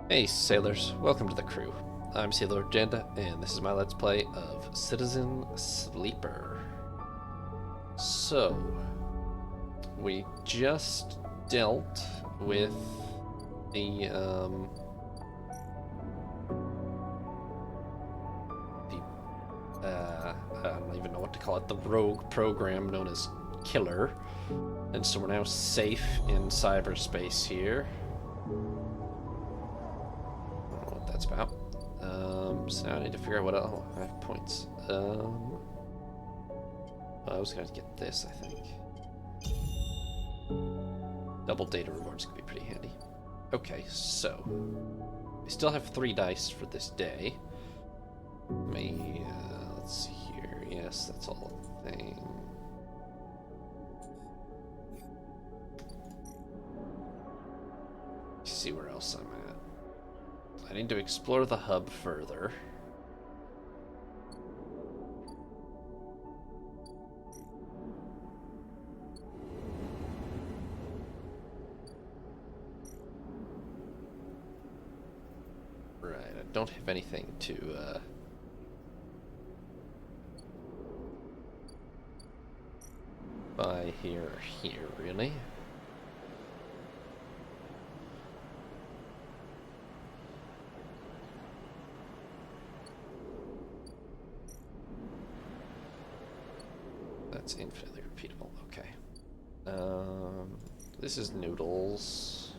Hey sailors, welcome to the crew. I'm Sailor Agenda, and this is my Let's Play of Citizen Sleeper. So, we just dealt with the, I don't even know what to call it, the rogue program known as Killer. And so we're now safe in cyberspace here. That's about. So now I need to figure out what else. I have points. I was going to get this, I think. Double data rewards could be pretty handy. Okay, so we still have 3 dice for this day. Let's see here. Yes, that's all a thing. Let's see where else I'm at. I need to explore the hub further. Right, I don't have anything to, buy here or here, really. That's infinitely repeatable. Okay. This is noodles.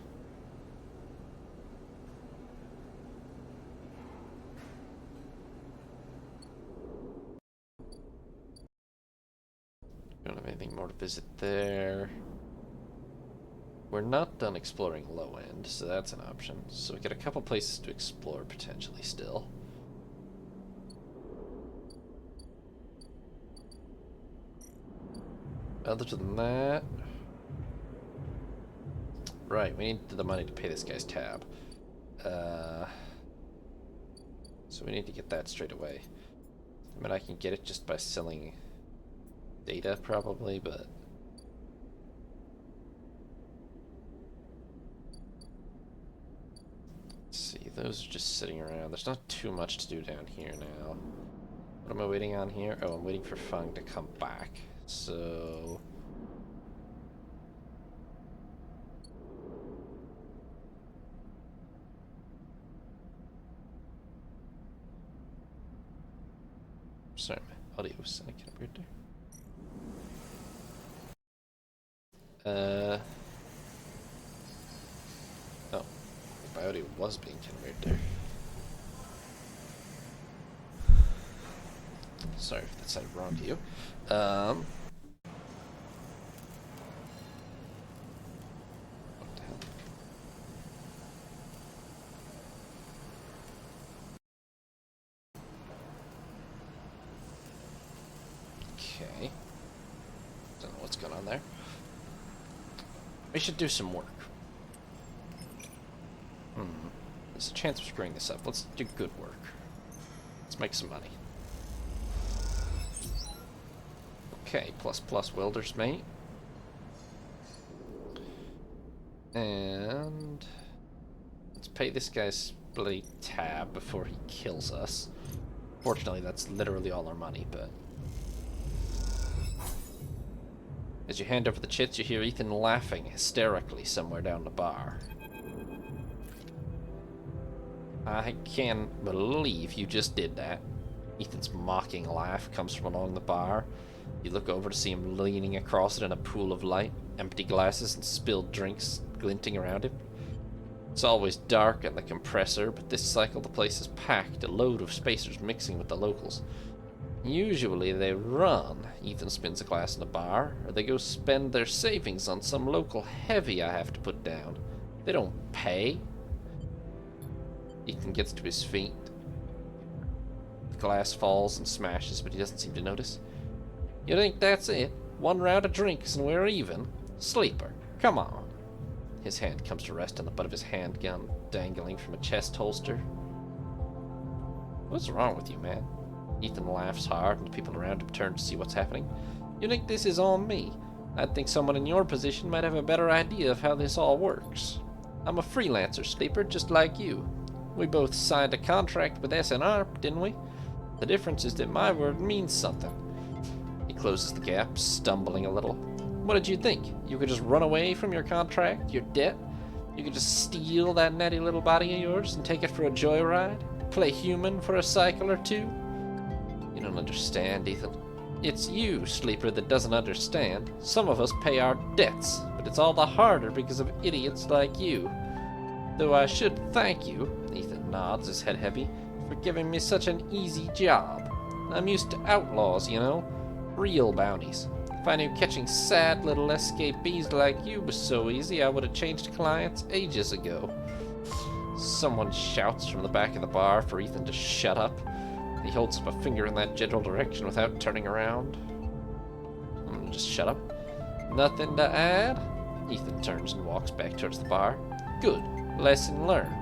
Don't have anything more to visit there. We're not done exploring low end, so that's an option. So we got a couple places to explore potentially still. Other than that, right, we need the money to pay this guy's tab. So we need to get that straight away. I mean, I can get it just by selling data, probably, but let's see, those are just sitting around. There's not too much to do down here now. What am I waiting on here? Oh, I'm waiting for Feng to come back. So sorry, my audio was sounding kind of weird there. Oh, my audio was being kind of weird there. Sorry if that sounded wrong to you. What the hell? Okay. Don't know what's going on there. We should do some work. There's a chance of screwing this up. Let's do good work. Let's make some money. Okay, ++ welder's mate. And let's pay this guy's bloody tab before he kills us. Fortunately, that's literally all our money, but as you hand over the chits, you hear Ethan laughing hysterically somewhere down the bar. I can't believe you just did that. Ethan's mocking laugh comes from along the bar. You look over to see him leaning across it in a pool of light, empty glasses and spilled drinks glinting around him. It's always dark in the compressor, but this cycle the place is packed, a load of spacers mixing with the locals. Usually they run, Ethan spins a glass in the bar, or they go spend their savings on some local heavy I have to put down. They don't pay. Ethan gets to his feet. The glass falls and smashes, but he doesn't seem to notice. You think that's it? 1 round of drinks and we're even? Sleeper, come on. His hand comes to rest on the butt of his handgun, dangling from a chest holster. What's wrong with you, man? Ethan laughs hard, and the people around him turn to see what's happening. You think this is on me? I think someone in your position might have a better idea of how this all works. I'm a freelancer, Sleeper, just like you. We both signed a contract with SNR, didn't we? The difference is that my word means something. He closes the gap, stumbling a little. What did you think? You could just run away from your contract, your debt? You could just steal that natty little body of yours and take it for a joyride? Play human for a cycle or two? You don't understand, Ethan. It's you, Sleeper, that doesn't understand. Some of us pay our debts, but it's all the harder because of idiots like you. Though I should thank you, Ethan nods, his head heavy, for giving me such an easy job. I'm used to outlaws, you know. Real bounties. If I knew catching sad little escapees like you was so easy, I would have changed clients ages ago. Someone shouts from the back of the bar for Ethan to shut up. He holds up a finger in that general direction without turning around. Just shut up. Nothing to add? Ethan turns and walks back towards the bar. Good. Lesson learned.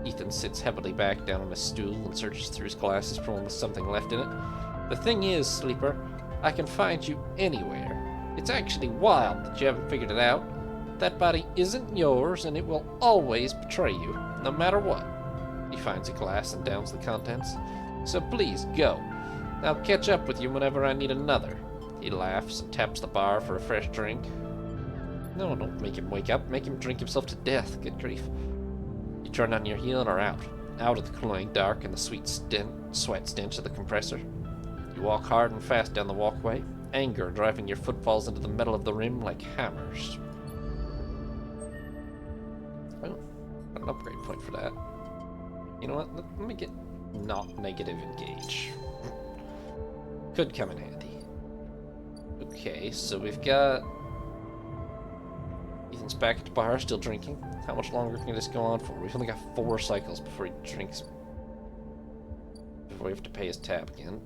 Ethan sits heavily back down on a stool and searches through his glasses for one with something left in it. The thing is, Sleeper, I can find you anywhere. It's actually wild that you haven't figured it out. That body isn't yours, and it will always betray you, no matter what. He finds a glass and downs the contents. So please, go. I'll catch up with you whenever I need another. He laughs and taps the bar for a fresh drink. No, don't make him wake up. Make him drink himself to death. Good grief. You turn on your heel and are out. Out of the cloying dark and the sweet sweat stench of the compressor. You walk hard and fast down the walkway, anger driving your footfalls into the metal of the rim like hammers. Oh, got an upgrade point for that. You know what? Let me get not negative engage. Could come in handy. Okay, so we've got Ethan's back at the bar, still drinking. How much longer can this go on for? We've only got 4 cycles before he drinks. Before we have to pay his tab again.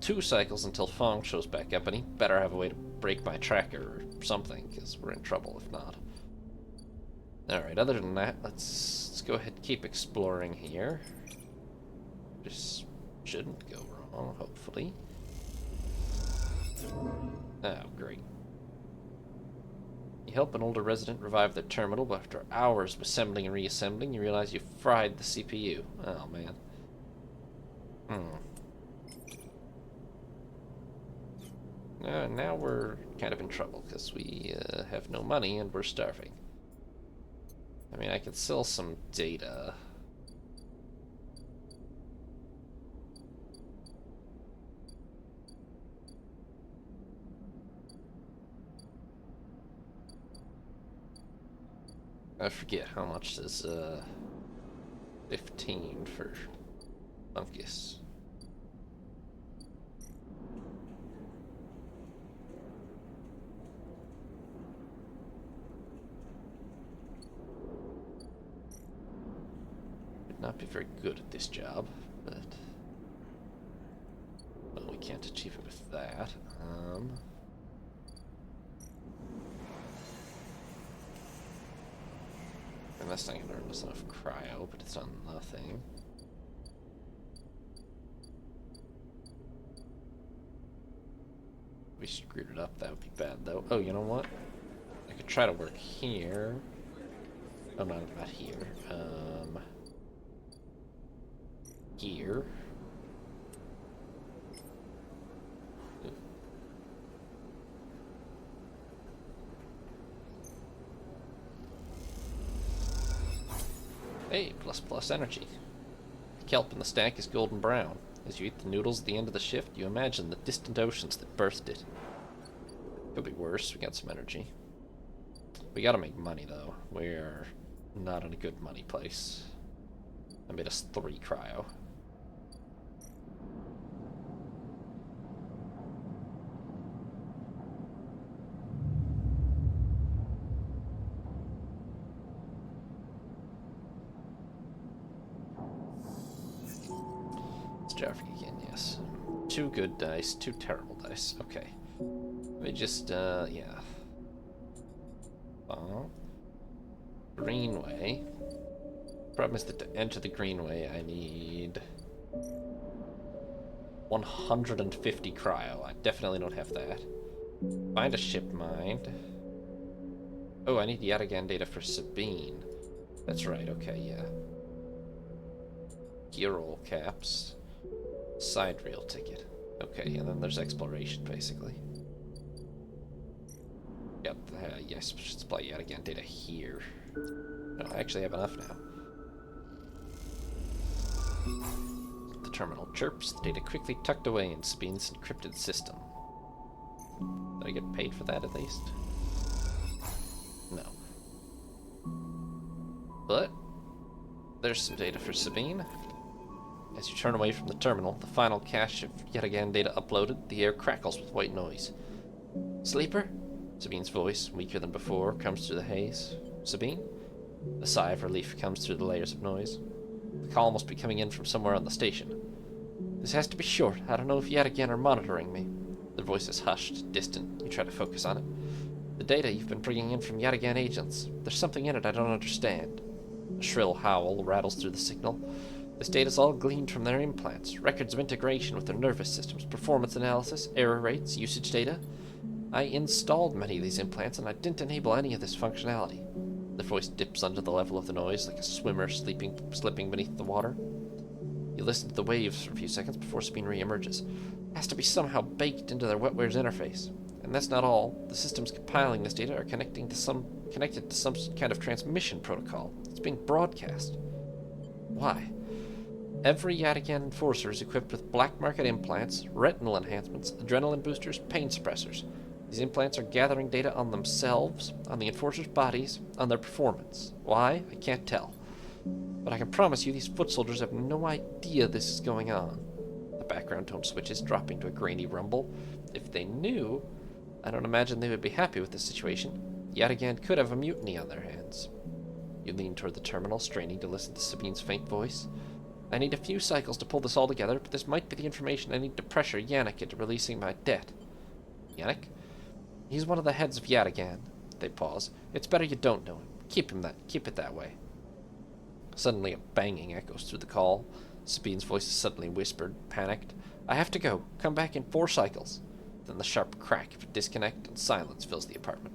2 cycles until Feng shows back up, and he better have a way to break my tracker or something, because we're in trouble if not. Alright, other than that, let's go ahead and keep exploring here. This shouldn't go wrong, hopefully. Oh, great. You help an older resident revive their terminal, but after hours of assembling and reassembling, you realize you fried the CPU. Oh, man. Now we're kind of in trouble, because we have no money and we're starving. I mean, I could sell some data. I forget how much is 15 for fungus. Would not be very good at this job, but well, we can't achieve it with that. Unless I can earn us enough cryo, but it's on nothing. If we screwed it up, that would be bad, though. Oh, you know what? I could try to work here. Oh, no, not here. Here. Hey, plus energy. The kelp in the stack is golden brown. As you eat the noodles at the end of the shift, you imagine the distant oceans that birthed it. Could be worse, we got some energy. We gotta make money, though. We're not in a good money place. I made us 3 cryo. Traffic again, yes. 2 good dice, 2 terrible dice. Okay. Let me just, yeah. Greenway. Problem is that to enter the Greenway, I need 150 cryo. I definitely don't have that. Find a ship mind. Oh, I need the Yataghan data for Sabine. That's right, okay, yeah. Gear roll caps. Side rail ticket. Okay, and then there's exploration, basically. Yep, yes, we should supply Yataghan data here. No, I actually have enough now. The terminal chirps, the data quickly tucked away in Sabine's encrypted system. Did I get paid for that at least? No. But there's some data for Sabine. As you turn away from the terminal, the final cache of Yataghan data uploaded, the air crackles with white noise. Sleeper? Sabine's voice, weaker than before, comes through the haze. Sabine? A sigh of relief comes through the layers of noise. The call must be coming in from somewhere on the station. This has to be short. I don't know if Yataghan are monitoring me. The voice is hushed, distant. You try to focus on it. The data you've been bringing in from Yataghan agents. There's something in it I don't understand. A shrill howl rattles through the signal. This data's all gleaned from their implants, records of integration with their nervous systems, performance analysis, error rates, usage data. I installed many of these implants, and I didn't enable any of this functionality. The voice dips under the level of the noise, like a swimmer slipping beneath the water. You listen to the waves for a few seconds before Sabine re-emerges. It has to be somehow baked into their wetware's interface. And that's not all. The systems compiling this data are connected to some kind of transmission protocol. It's being broadcast. Why? Every Yataghan enforcer is equipped with black market implants, retinal enhancements, adrenaline boosters, pain suppressors. These implants are gathering data on themselves, on the enforcers' bodies, on their performance. Why? I can't tell. But I can promise you these foot soldiers have no idea this is going on. The background tone switches, dropping to a grainy rumble. If they knew, I don't imagine they would be happy with the situation. Yataghan could have a mutiny on their hands. You lean toward the terminal, straining to listen to Sabine's faint voice. I need a few cycles to pull this all together, but this might be the information I need to pressure Yannick into releasing my debt. Yannick? He's one of the heads of Yataghan. They pause. It's better you don't know him. Keep it that way. Suddenly a banging echoes through the call. Sabine's voice is suddenly whispered, panicked. I have to go. Come back in 4 cycles. Then the sharp crack of a disconnect and silence fills the apartment.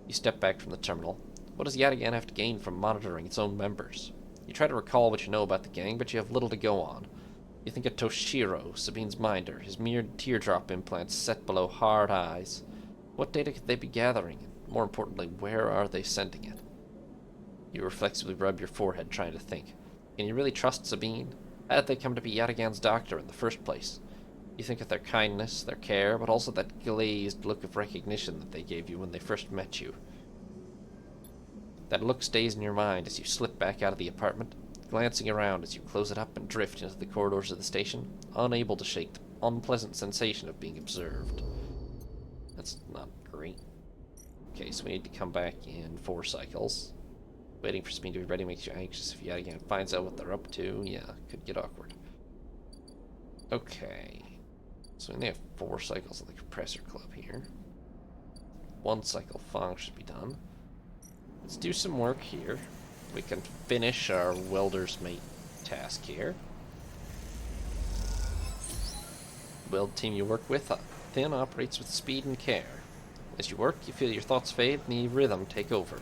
You step back from the terminal. What does Yataghan have to gain from monitoring its own members? You try to recall what you know about the gang, but you have little to go on. You think of Toshiro, Sabine's minder, his mirrored teardrop implants set below hard eyes. What data could they be gathering? And more importantly, where are they sending it? You reflexively rub your forehead, trying to think. Can you really trust Sabine? How did they come to be Yataghan's doctor in the first place? You think of their kindness, their care, but also that glazed look of recognition that they gave you when they first met you. That look stays in your mind as you slip back out of the apartment, glancing around as you close it up and drift into the corridors of the station, unable to shake the unpleasant sensation of being observed. That's not great. Okay, so we need to come back in 4 cycles. Waiting for Sabine to be ready makes you anxious. If Yataghan finds out what they're up to, yeah, could get awkward. Okay. So we only have 4 cycles of the compressor club here. 1 cycle Feng should be done. Let's do some work here. We can finish our welder's mate task here. Weld team you work with then operates with speed and care. As you work, you feel your thoughts fade and the rhythm take over.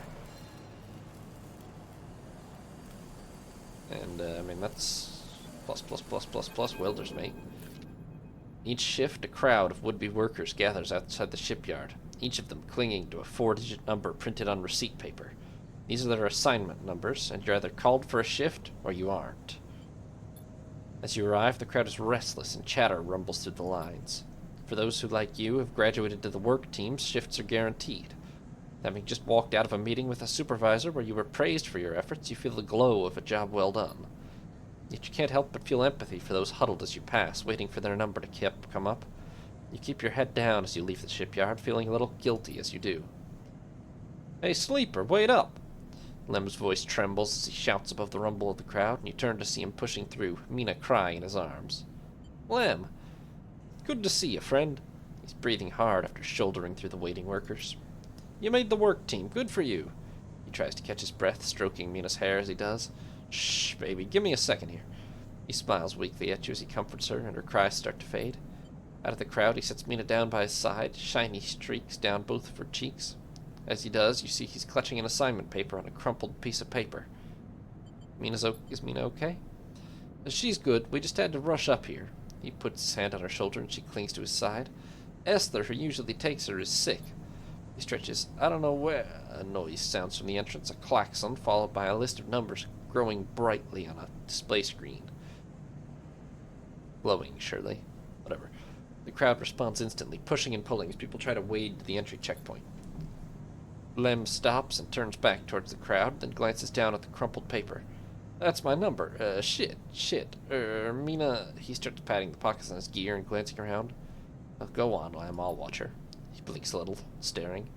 And, I mean, that's plus welder's mate. Each shift, a crowd of would-be workers gathers outside the shipyard, each of them clinging to a 4-digit number printed on receipt paper. These are their assignment numbers, and you're either called for a shift, or you aren't. As you arrive, the crowd is restless, and chatter rumbles through the lines. For those who, like you, have graduated to the work team, shifts are guaranteed. Having just walked out of a meeting with a supervisor where you were praised for your efforts, you feel the glow of a job well done. Yet you can't help but feel empathy for those huddled as you pass, waiting for their number to come up. You keep your head down as you leave the shipyard, feeling a little guilty as you do. Hey, Sleeper, wait up! Lem's voice trembles as he shouts above the rumble of the crowd, and you turn to see him pushing through, Mina crying in his arms. Lem! Good to see you, friend. He's breathing hard after shouldering through the waiting workers. You made the work team. Good for you. He tries to catch his breath, stroking Mina's hair as he does. Shh, baby, give me a second here. He smiles weakly at you as he comforts her, and her cries start to fade. Out of the crowd, he sets Mina down by his side, shiny streaks down both of her cheeks. As he does, you see he's clutching an assignment paper on a crumpled piece of paper. Is Mina okay? She's good. We just had to rush up here. He puts his hand on her shoulder and she clings to his side. Esther, who usually takes her, is sick. He stretches. I don't know where. A noise sounds from the entrance, a klaxon, followed by a list of numbers growing brightly on a display screen. Glowing, surely. Whatever. The crowd responds instantly, pushing and pulling as people try to wade to the entry checkpoint. Lem stops and turns back towards the crowd, then glances down at the crumpled paper. That's my number. Shit. Mina... He starts patting the pockets on his gear and glancing around. Oh, go on, Lem, I'll watch her. He blinks a little, staring.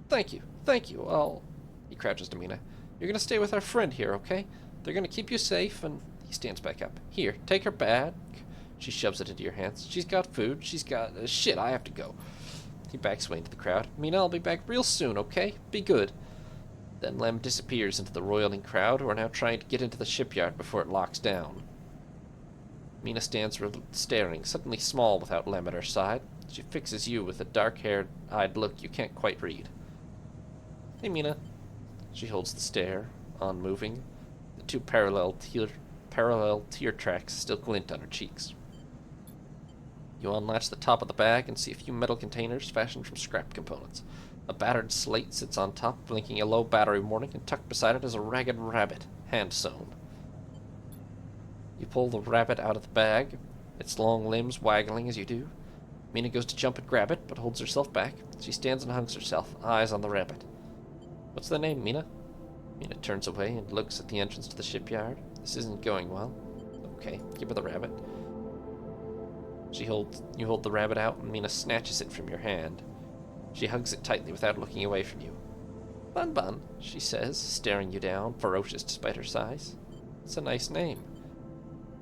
Thank you. He crouches to Mina. You're gonna stay with our friend here, okay? They're gonna keep you safe, and... He stands back up. Here, take her bag. She shoves it into your hands. She's got food. She's got... shit, I have to go. He backs away into the crowd. Mina, I'll be back real soon, okay? Be good. Then Lem disappears into the roiling crowd, who are now trying to get into the shipyard before it locks down. Mina stands staring, suddenly small without Lem at her side. She fixes you with a dark-eyed look you can't quite read. Hey, Mina. She holds the stare, unmoving. The two parallel tear tracks still glint on her cheeks. You unlatch the top of the bag and see a few metal containers fashioned from scrap components. A battered slate sits on top, blinking a low battery warning, and tucked beside it is a ragged rabbit, hand-sewn. You pull the rabbit out of the bag, its long limbs waggling as you do. Mina goes to jump and grab it, but holds herself back. She stands and hugs herself, eyes on the rabbit. What's the name, Mina? Mina turns away and looks at the entrance to the shipyard. This isn't going well. Okay, give her the rabbit. You hold the rabbit out, and Mina snatches it from your hand. She hugs it tightly without looking away from you. Bun Bun, she says, staring you down, ferocious despite her size. It's a nice name.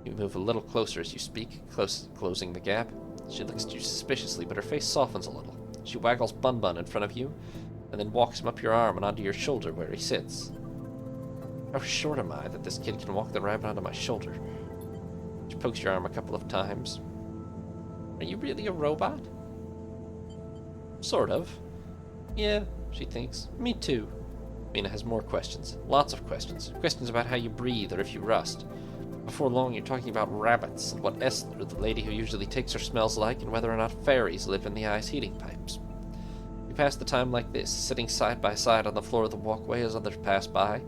You move a little closer as you speak, closing the gap. She looks at you suspiciously, but her face softens a little. She waggles Bun Bun in front of you, and then walks him up your arm and onto your shoulder where he sits. How short am I that this kid can walk the rabbit onto my shoulder? She pokes your arm a couple of times. Are you really a robot? Sort of. Yeah, she thinks. Me too. Mina has more questions. Lots of questions. Questions about how you breathe or if you rust. Before long, you're talking about rabbits and what Esther, the lady who usually takes her, smells like, and whether or not fairies live in the ice heating pipes. You pass the time like this, sitting side by side on the floor of the walkway as others pass by.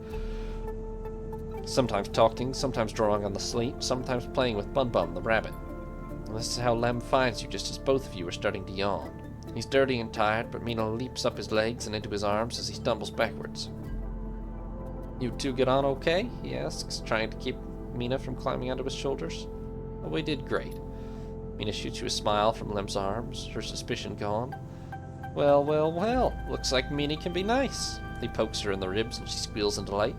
Sometimes talking, sometimes drawing on the slate, sometimes playing with Bun Bun, the rabbit. And this is how Lem finds you just as both of you are starting to yawn. He's dirty and tired, but Mina leaps up his legs and into his arms as he stumbles backwards. You two get on okay? He asks, trying to keep Mina from climbing onto his shoulders. Oh, we did great. Mina shoots you a smile from Lem's arms, her suspicion gone. Well, looks like Mina can be nice. He pokes her in the ribs and she squeals in delight.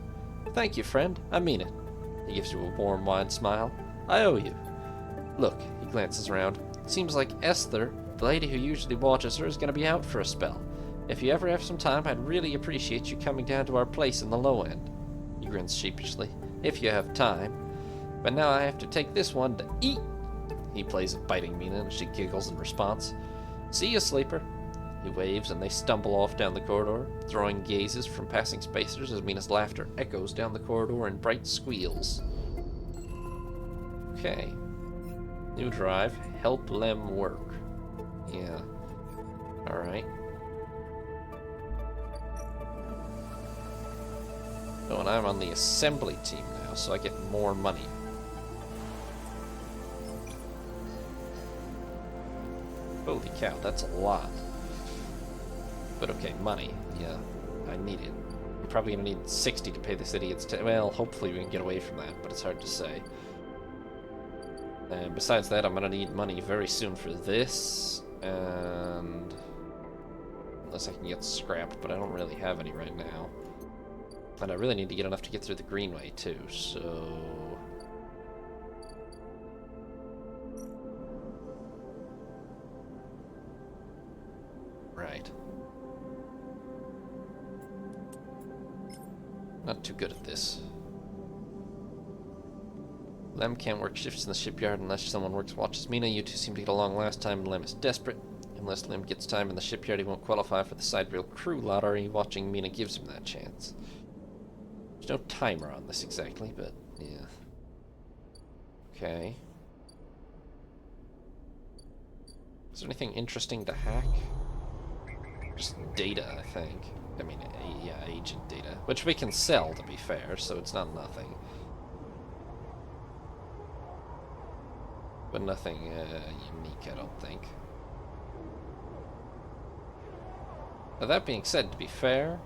Thank you, friend, I mean it. He gives you a warm, wide smile. I owe you. Look, he glances around. Seems like Esther, the lady who usually watches her, is going to be out for a spell. If you ever have some time, I'd really appreciate you coming down to our place in the low end. He grins sheepishly. If you have time. But now I have to take this one to eat. He plays at biting Mina, and she giggles in response. See you, sleeper. He waves, and they stumble off down the corridor, throwing gazes from passing spacers as Mina's laughter echoes down the corridor in bright squeals. Okay. New drive. Help Lem work. Yeah. Alright. Oh, and I'm on the assembly team now, so I get more money. Holy cow, that's a lot. But okay, money. Yeah, I need it. I'm probably gonna need 60 to pay this idiot's well, hopefully we can get away from that, but it's hard to say. And besides that, I'm gonna need money very soon for this, and... unless I can get scrap, but I don't really have any right now. And I really need to get enough to get through the Greenway, too, so... Right. Not too good at this. Lem can't work shifts in the shipyard unless someone watches Mina. You two seem to get along last time. Lem is desperate. Unless Lim gets time in the shipyard, he won't qualify for the sidereal crew lottery. Watching Mina gives him that chance. There's no timer on this exactly, but yeah. Okay. Is there anything interesting to hack? Just data, I think. I mean, yeah, agent data. Which we can sell, to be fair, so it's not nothing. But nothing unique, I don't think. Now, that being said, to be fair,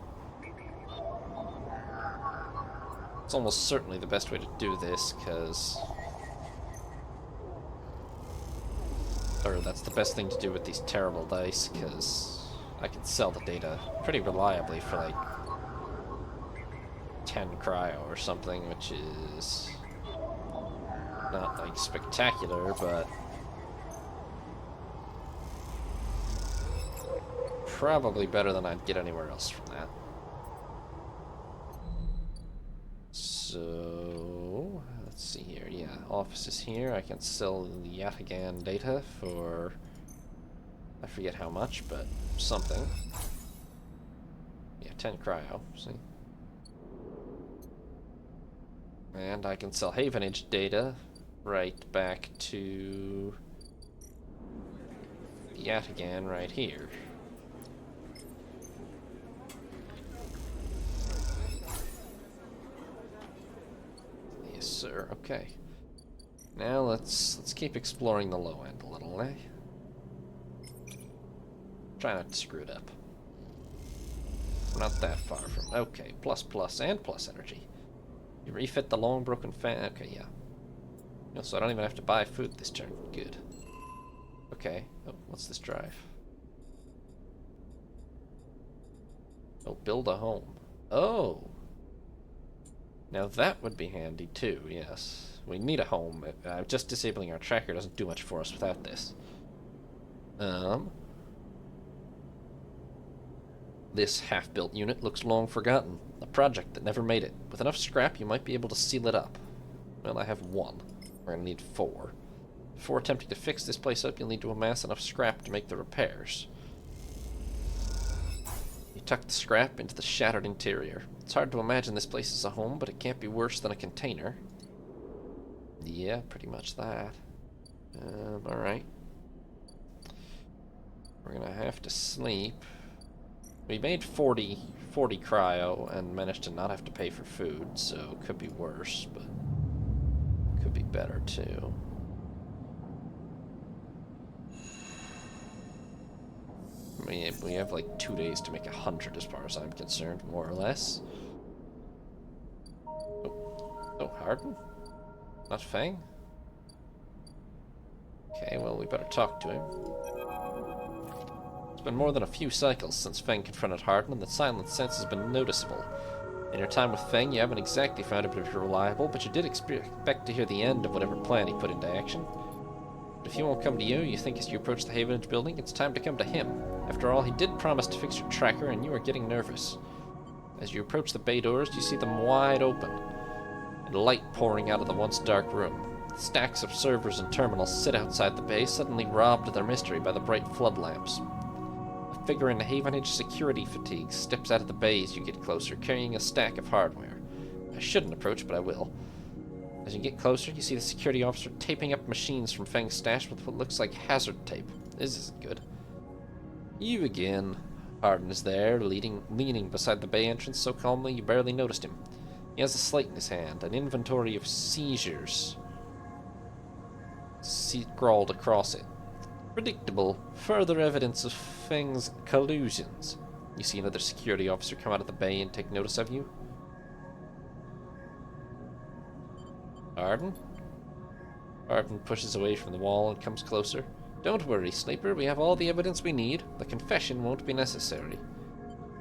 it's almost certainly the best way to do this, because... Or that's the best thing to do with these terrible dice, because I can sell the data pretty reliably for like 10 cryo or something, which is not like spectacular, but probably better than I'd get anywhere else from that. So let's see here. Yeah, office is here. I can sell the Yatagan data for, I forget how much, but something. Yeah, 10 cryo. See. And I can sell Havenage data right back to Yatagan right here. Yes, sir. Okay. Now let's keep exploring the low end a little, eh? Try not to screw it up. We're not that far from. Okay, plus and plus energy. You refit the long broken fan. Okay, yeah. No, so I don't even have to buy food this turn. Good. Okay. Oh, what's this drive? Oh, build a home. Oh! Now that would be handy too, yes. We need a home. Just disabling our tracker doesn't do much for us without this. This half-built unit looks long forgotten. A project that never made it. With enough scrap, you might be able to seal it up. Well, I have 1. We're gonna need 4. Before attempting to fix this place up, you'll need to amass enough scrap to make the repairs. You tuck the scrap into the shattered interior. It's hard to imagine this place as a home, but it can't be worse than a container. Yeah, pretty much that. Alright. We're gonna have to sleep. We made 40 cryo and managed to not have to pay for food, so it could be worse, but could be better too. We have like 2 days to make 100 as far as I'm concerned, more or less. Oh, Harden? Not Feng? Okay, well, we better talk to him. It's been more than a few cycles since Feng confronted Harden, and the silence sense has been noticeable. In your time with Feng, you haven't exactly found him to be reliable, but you did expect to hear the end of whatever plan he put into action. But if he won't come to you, you think as you approach the Havenage building, it's time to come to him. After all, he did promise to fix your tracker, and you are getting nervous. As you approach the bay doors, you see them wide open, and light pouring out of the once dark room. Stacks of servers and terminals sit outside the bay, suddenly robbed of their mystery by the bright flood lamps. A figure in Havenage security fatigues steps out of the bay as you get closer, carrying a stack of hardware. I shouldn't approach, but I will. As you get closer, you see the security officer taping up machines from Feng's stash with what looks like hazard tape. This isn't good. You again. Harden is there, leaning beside the bay entrance so calmly you barely noticed him. He has a slate in his hand, an inventory of seizures scrawled across it. Predictable. Further evidence of Feng's collusions. You see another security officer come out of the bay and take notice of you. Harden? Harden pushes away from the wall and comes closer. Don't worry, Sleeper. We have all the evidence we need. The confession won't be necessary.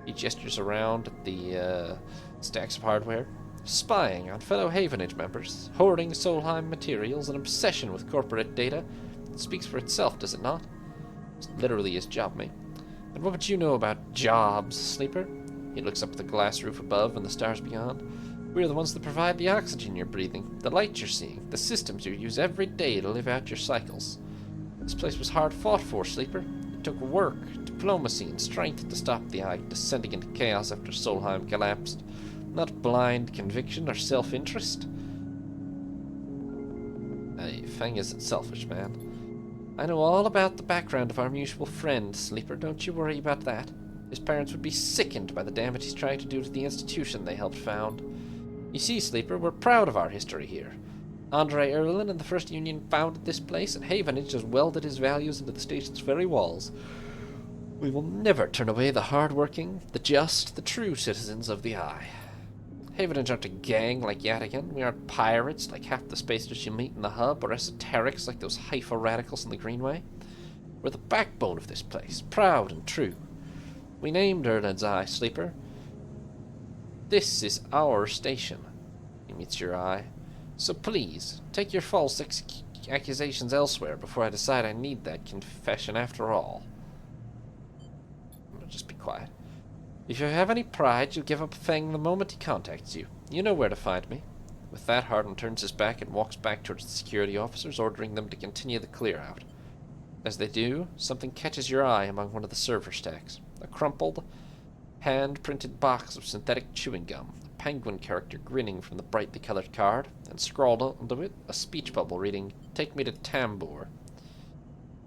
He gestures around at the stacks of hardware. Spying on fellow Havenage members, hoarding Solheim materials, an obsession with corporate data. It speaks for itself, does it not? It's literally his job, mate. And what would you know about jobs, Sleeper? He looks up at the glass roof above and the stars beyond. We're the ones that provide the oxygen you're breathing, the light you're seeing, the systems you use every day to live out your cycles. This place was hard fought for, Sleeper. took work, diplomacy, and strength to stop the Eye descending into chaos after Solheim collapsed. Not blind conviction or self-interest. Feng isn't selfish, man. I know all about the background of our mutual friend, Sleeper. Don't you worry about that. His parents would be sickened by the damage he's trying to do to the institution they helped found. You see, Sleeper, we're proud of our history here. Andre Erlin and the First Union founded this place, and Havenage has welded his values into the station's very walls. We will never turn away the hard-working, the just, the true citizens of the Eye. Havenage aren't a gang like Yatigan. We aren't pirates like half the spacers you meet in the hub, or esoterics like those Haifa radicals in the Greenway. We're the backbone of this place, proud and true. We named Erlin's Eye, Sleeper. This is our station. He meets your eye. So please, take your false accusations elsewhere before I decide I need that confession after all. Just be quiet. If you have any pride, you'll give up Feng the moment he contacts you. You know where to find me. With that, Hardin turns his back and walks back towards the security officers, ordering them to continue the clear-out. As they do, something catches your eye among one of the server stacks. A crumpled, hand-printed box of synthetic chewing gum. A penguin character grinning from the brightly colored card, and scrawled onto it a speech bubble reading, "Take me to Tambour."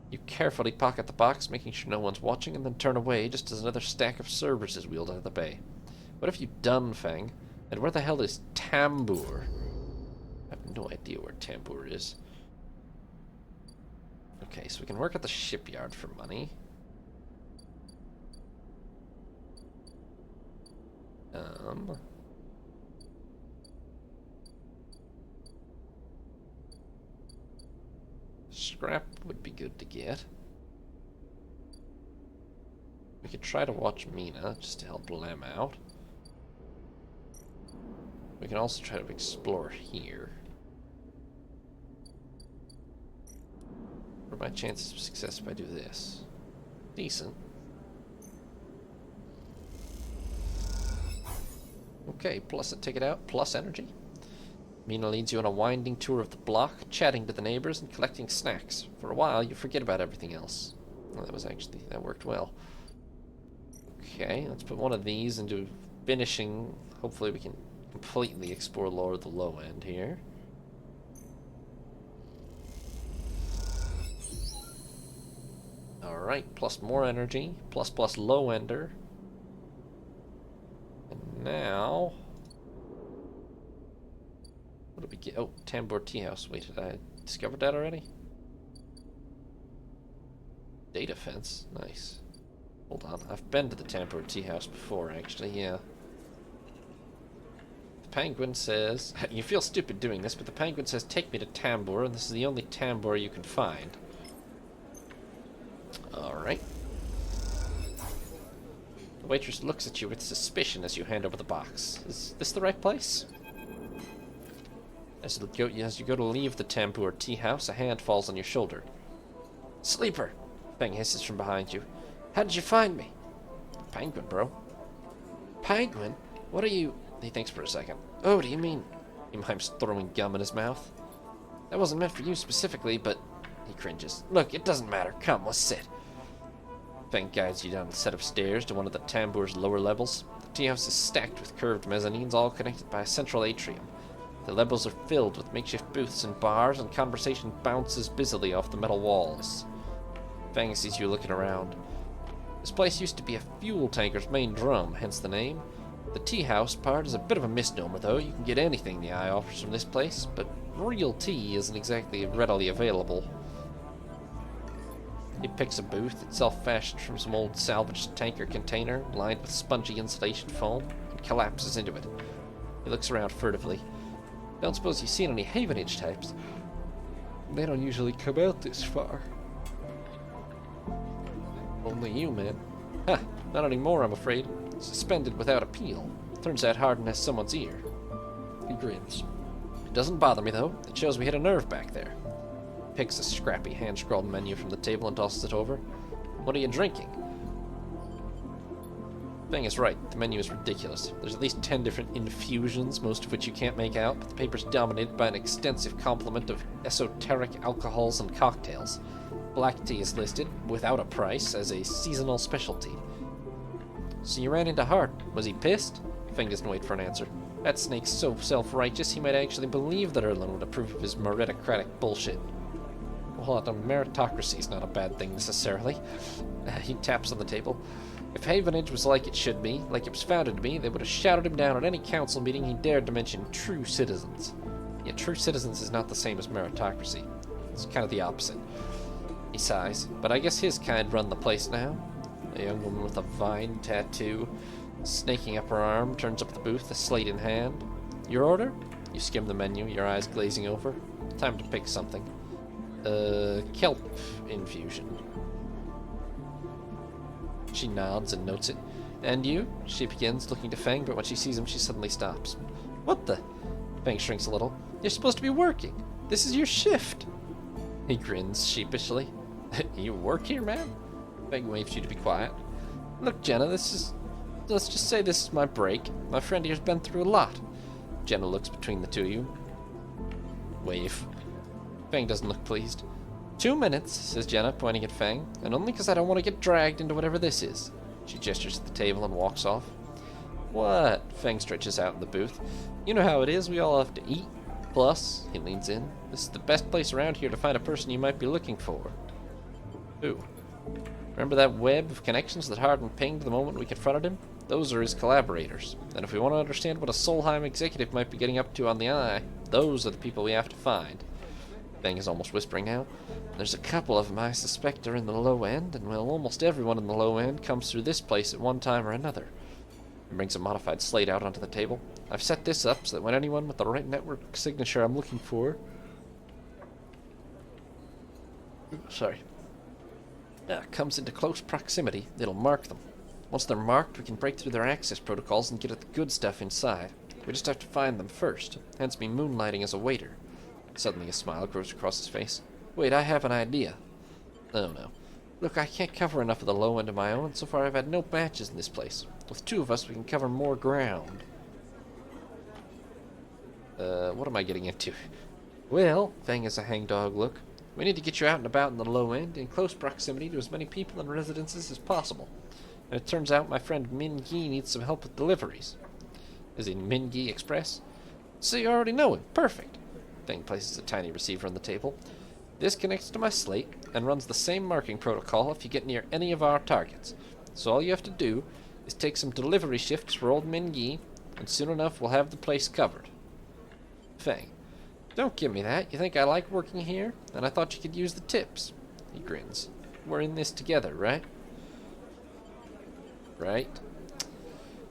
You carefully pocket the box, making sure no one's watching, and then turn away just as another stack of servers is wheeled out of the bay. What have you done, Feng? And where the hell is Tambour? I have no idea where Tambour is. Okay, so we can work at the shipyard for money. Scrap would be good to get. We could try to watch Mina, just to help Lem out. We can also try to explore here. What are my chances of success if I do this? Decent. Okay, plus a ticket out, plus energy. Mina leads you on a winding tour of the block, chatting to the neighbors and collecting snacks. For a while, you forget about everything else. Well, that worked well. Okay, let's put one of these into finishing. Hopefully we can completely explore the low end here. Alright, plus more energy, plus low ender. And now... what do we get? Oh, Tambour Tea House. Wait, did I discover that already? Data fence. Nice. Hold on. I've been to the Tambour Tea House before, actually, yeah. The penguin says... you feel stupid doing this, but the penguin says, take me to Tambour, and this is the only Tambour you can find. Alright. The waitress looks at you with suspicion as you hand over the box. Is this the right place? As you go to leave the Tambour Tea House, a hand falls on your shoulder. Sleeper! Feng hisses from behind you. How did you find me? Penguin, bro. Penguin? What are you... He thinks for a second. Oh, do you mean... He mimes throwing gum in his mouth. That wasn't meant for you specifically, but... He cringes. Look, it doesn't matter. Come, let's sit. Feng guides you down a set of stairs to one of the Tambour's lower levels. The tea house is stacked with curved mezzanines, all connected by a central atrium. The levels are filled with makeshift booths and bars, and conversation bounces busily off the metal walls. Feng sees you looking around. This place used to be a fuel tanker's main drum, hence the name. The tea house part is a bit of a misnomer, though. You can get anything the Eye offers from this place, but real tea isn't exactly readily available. He picks a booth, itself fashioned from some old salvaged tanker container, lined with spongy insulation foam, and collapses into it. He looks around furtively. Don't suppose you've seen any Havenage types. They don't usually come out this far. Only you, man. Ha! Not anymore, I'm afraid. Suspended without appeal. Turns out Hardin has someone's ear. He grins. It doesn't bother me, though. It shows we hit a nerve back there. Picks a scrappy hand-scrawled menu from the table and tosses it over. What are you drinking? Feng is right. The menu is ridiculous. There's at least 10 different infusions, most of which you can't make out, but the paper's dominated by an extensive complement of esoteric alcohols and cocktails. Black tea is listed, without a price, as a seasonal specialty. So you ran into Hart. Was he pissed? Feng doesn't wait for an answer. That snake's so self-righteous, he might actually believe that Erlen would approve of his meritocratic bullshit. Well, a meritocracy's not a bad thing, necessarily. He taps on the table. If Havenage was like it should be, like it was founded to be, they would have shouted him down at any council meeting he dared to mention true citizens. Yet true citizens is not the same as meritocracy. It's kind of the opposite. He sighs. But I guess his kind run the place now. A young woman with a vine tattoo, snaking up her arm, turns up the booth, a slate in hand. Your order? You skim the menu, your eyes glazing over. Time to pick something. Kelp infusion. She nods and notes it. And you? She begins, looking to Feng, but when she sees him, she suddenly stops. What the? Feng shrinks a little. You're supposed to be working. This is your shift. He grins sheepishly. You work here, man? Feng waves you to be quiet. Look, Jenna, let's just say this is my break. My friend here's been through a lot. Jenna looks between the two of you. Wave. Feng doesn't look pleased. 2 minutes, says Jenna, pointing at Feng, and only because I don't want to get dragged into whatever this is. She gestures at the table and walks off. What? Feng stretches out in the booth. You know how it is, we all have to eat. Plus, he leans in, this is the best place around here to find a person you might be looking for. Who? Remember that web of connections that Hardin pinged the moment we confronted him? Those are his collaborators. And if we want to understand what a Solheim executive might be getting up to on the Eye, those are the people we have to find. Feng is almost whispering now. There's a couple of them I suspect are in the low end, and well, almost everyone in the low end comes through this place at one time or another. He brings a modified slate out onto the table. I've set this up so that when anyone with the right network signature I'm looking for... comes into close proximity, it'll mark them. Once they're marked, we can break through their access protocols and get at the good stuff inside. We just have to find them first, hence me moonlighting as a waiter. Suddenly a smile grows across his face. Wait, I have an idea. Oh no. Look, I can't cover enough of the low end of my own. So far I've had no matches in this place. With 2 of us, we can cover more ground. What am I getting into? Well, Feng has a hangdog look. We need to get you out and about in the low end, in close proximity to as many people and residences as possible. And it turns out my friend Min Gi needs some help with deliveries. Is in Min Gi Express? So you already know him. Perfect. Feng places a tiny receiver on the table. This connects to my slate and runs the same marking protocol if you get near any of our targets. So all you have to do is take some delivery shifts for old Min Gi, and soon enough we'll have the place covered. Feng. Don't give me that. You think I like working here? And I thought you could use the tips. He grins. We're in this together, right? Right.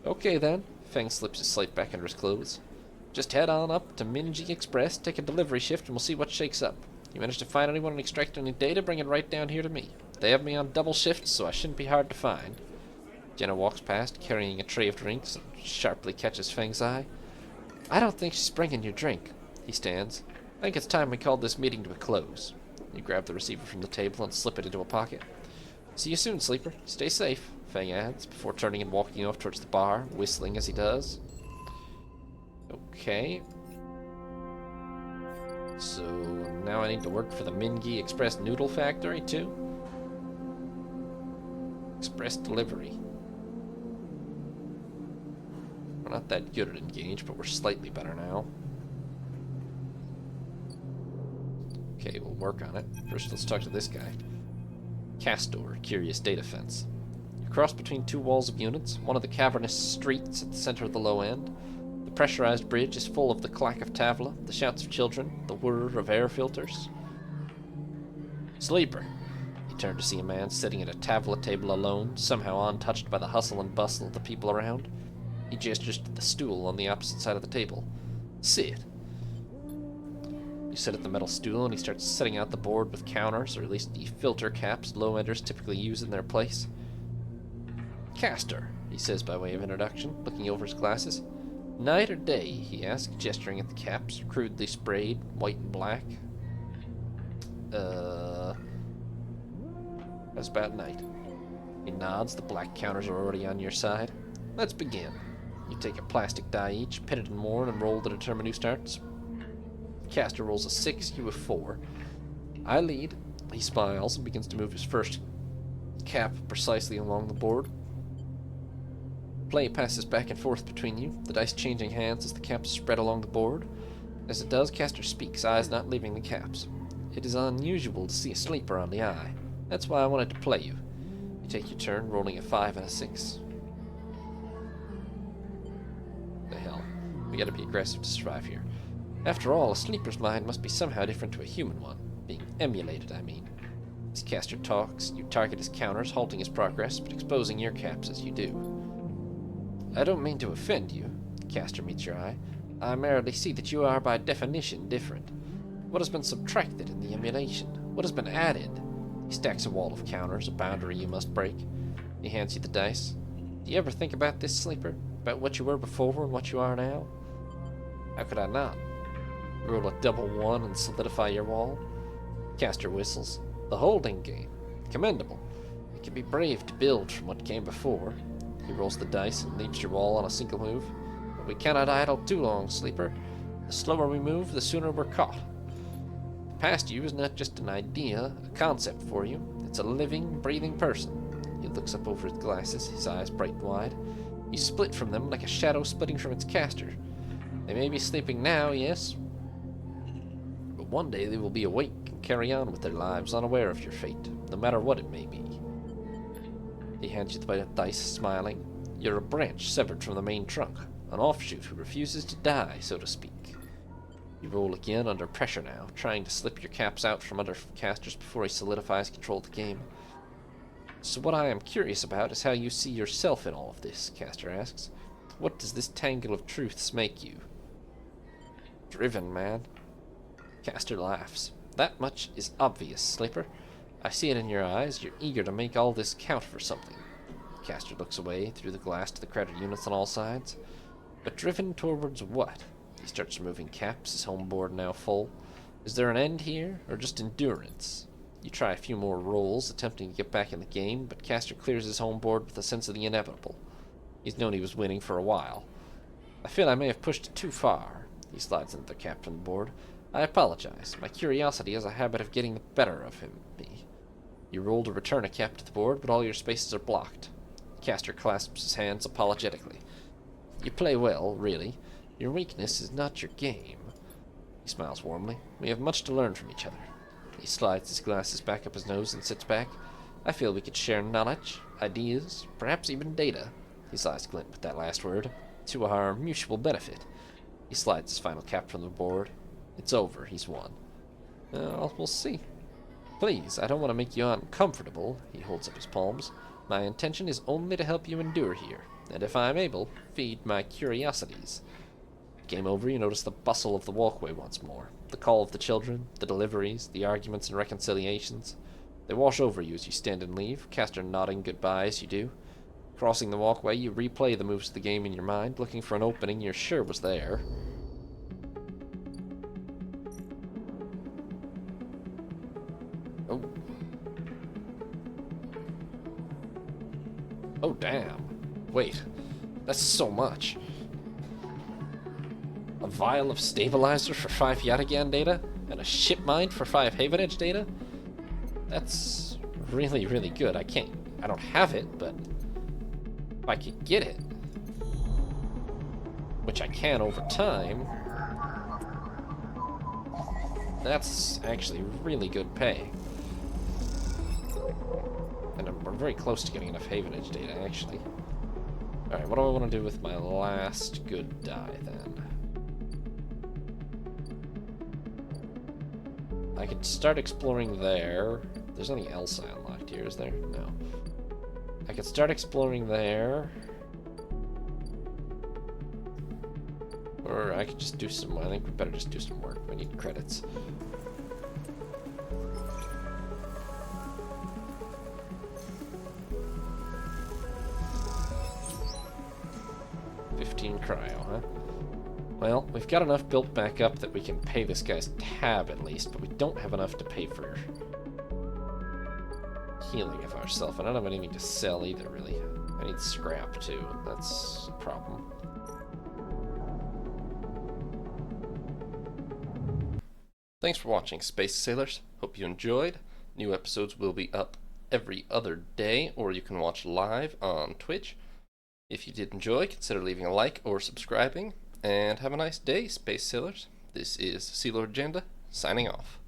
Okay then. Feng slips his slate back under his clothes. Just head on up to Minji Express, take a delivery shift, and we'll see what shakes up. You manage to find anyone and extract any data, bring it right down here to me. They have me on double shifts, so I shouldn't be hard to find. Jenna walks past, carrying a tray of drinks, and sharply catches Feng's eye. I don't think she's bringing your drink. He stands. I think it's time we called this meeting to a close. You grab the receiver from the table and slip it into a pocket. See you soon, Sleeper. Stay safe, Feng adds, before turning and walking off towards the bar, whistling as he does. Okay. So, now I need to work for the Mingi Express Noodle Factory, too? Express delivery. We're not that good at Engage, but we're slightly better now. Okay, we'll work on it. First, let's talk to this guy. Castor, Curious Data Fence. You cross between 2 walls of units, one of the cavernous streets at the center of the low end. The pressurized bridge is full of the clack of Tavla, the shouts of children, the whir of air filters. Sleeper. You turn to see a man sitting at a Tavla table alone, somehow untouched by the hustle and bustle of the people around. He gestures to the stool on the opposite side of the table. Sit. You sit at the metal stool and he starts setting out the board with counters, or at least the filter caps low-enders typically use in their place. Castor, he says by way of introduction, looking over his glasses. Night or day, he asks, gesturing at the caps, crudely sprayed, white and black. That's about night. He nods, the black counters are already on your side. Let's begin. You take a plastic die each, pin it in more, and roll to determine who starts. Castor rolls a 6, you a 4. I lead. He smiles and begins to move his first cap precisely along the board. Play passes back and forth between you, the dice changing hands as the caps spread along the board. As it does, caster speaks, eyes not leaving the caps. It is unusual to see a sleeper on the eye. That's why I wanted to play you. You take your turn, rolling a 5 and a 6. The hell. We gotta be aggressive to survive here. After all, a sleeper's mind must be somehow different to a human one. Being emulated, I mean. As caster talks, you target his counters, halting his progress, but exposing your caps as you do. I don't mean to offend you. The caster meets your eye. I merely see that you are by definition different. What has been subtracted in the emulation? What has been added? He stacks a wall of counters, a boundary you must break. He hands you the dice. Do you ever think about this, sleeper? About what you were before and what you are now? How could I not? Roll a double 1 and solidify your wall. Caster whistles. The holding game. Commendable. It can be brave to build from what came before. He rolls the dice and leaps your wall on a single move. But we cannot idle too long, sleeper. The slower we move, the sooner we're caught. The past you is not just an idea, a concept for you. It's a living, breathing person. He looks up over his glasses, his eyes bright and wide. You split from them like a shadow splitting from its caster. They may be sleeping now, yes, but one day they will be awake and carry on with their lives unaware of your fate, no matter what it may be. He hands you the dice, smiling. You're a branch severed from the main trunk, an offshoot who refuses to die, so to speak. You roll again under pressure now, trying to slip your caps out from under casters before he solidifies control of the game. So what I am curious about is how you see yourself in all of this, caster asks. What does this tangle of truths make you? Driven, man. Caster laughs. That much is obvious, sleeper. I see it in your eyes. You're eager to make all this count for something. Caster looks away through the glass to the crowded units on all sides. But driven towards what? He starts removing caps, his home board now full. Is there an end here, or just endurance? You try a few more rolls, attempting to get back in the game, but Caster clears his home board with a sense of the inevitable. He's known he was winning for a while. I feel I may have pushed it too far. He slides another cap from the board. I apologize. My curiosity has a habit of getting the better of me. You roll to return a cap to the board, but all your spaces are blocked. Caster clasps his hands apologetically. You play well, really. Your weakness is not your game. He smiles warmly. We have much to learn from each other. He slides his glasses back up his nose and sits back. I feel we could share knowledge, ideas, perhaps even data. His eyes glint with that last word. To our mutual benefit. He slides his final cap from the board. It's over. He's won. We'll see. Please, I don't want to make you uncomfortable. He holds up his palms. My intention is only to help you endure here, and if I am able, feed my curiosities. Game over, you notice the bustle of the walkway once more. The call of the children, the deliveries, the arguments and reconciliations. They wash over you as you stand and leave, Caster nodding goodbye as you do. Crossing the walkway, you replay the moves of the game in your mind, looking for an opening you're sure was there. Oh. Oh, damn. Wait. That's so much. A vial of stabilizer for 5 Yataghan data? And a ship mind for 5 Haven Edge data? That's really, really good. I don't have it, but if I could get it, which I can over time, that's actually really good pay. And we're very close to getting enough Haven Edge data, actually. Alright, what do I want to do with my last good die, then? I could start exploring there. There's nothing else I unlocked here, is there? No. I could start exploring there. Or I could just do some... I think we better just do some work. We need credits. Cryo, huh? Well, we've got enough built back up that we can pay this guy's tab at least, but we don't have enough to pay for healing of ourselves. I don't have anything to sell either, really. I need scrap, too. That's a problem. Thanks for watching, Space Sailors. Hope you enjoyed. New episodes will be up every other day, or you can watch live on Twitch. If you did enjoy, consider leaving a like or subscribing, and have a nice day, Space Sailors. This is Sea Lord Agenda, signing off.